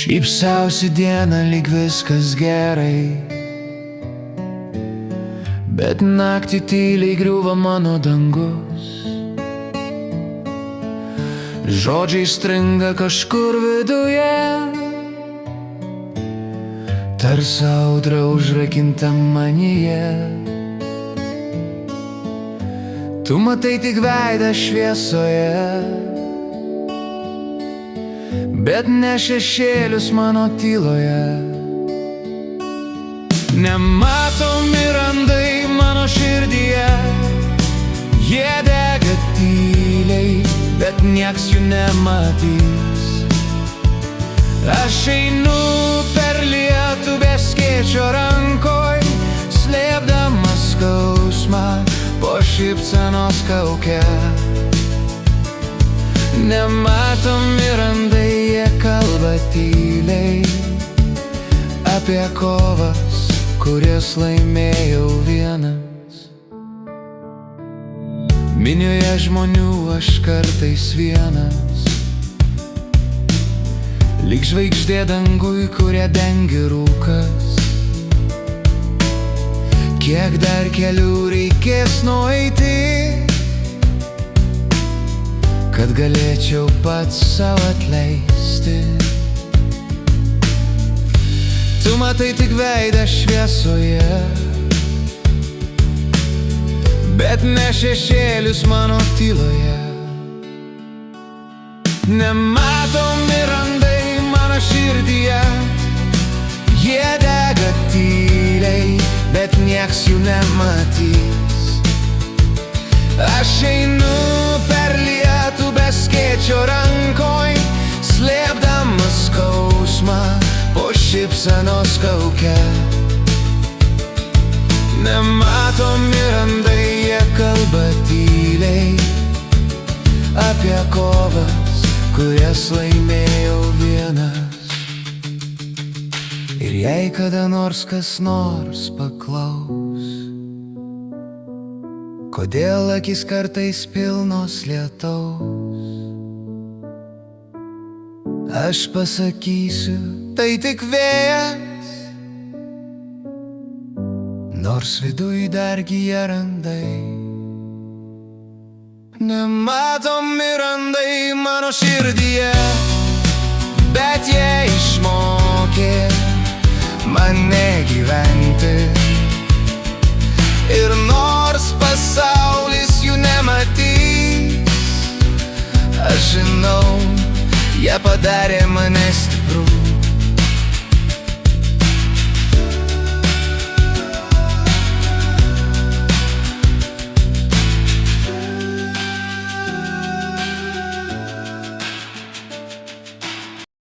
Šypsausi dieną lyg viskas gerai, bet naktį tyliai griūva mano dangus. Žodžiai stringa kažkur viduje, tarsi audra užrakinta manyje. Tu matai tik veidą šviesoje, bet ne šešėlius mano tyloje. Nematomi randai mano širdyje, jie dega tyliai, bet nieks jų nematys. Aš einu per lietų be skėčio rankoj, slėpdamas skausmą po šypsenos kauke. Nematomi randai, jie kalba tyliai apie kovas, kurias laimėjau vienas. Minioje žmonių aš kartais vienas, lyg žvaigždė dangui, kurią dengia rūkas. Kiek dar kelių reikės nueiti, kad galėčiau pats savo atleisti. Tu matai tik veidą šviesoje, bet ne šešėlius mano tyloje. Nematomi randai mano širdyje, jie dega tyliai, bet nieks jų nematys. Aš einu per lietų be skėčio rankoj, slėpdamas skausmą po šypsenos kauke. Nematomi randai, jie kalba tyliai apie kovas, kurias laimėjau vienas. Ir jei kada nors kas nors paklaus, kodėl akis kartais pilnos lietaus, aš pasakysiu, tai tik vėjas, nors viduj dar gyja randai. Nematomi randai mano širdyje, bet jie išmokė mane gyventi. Ir nors pasaulis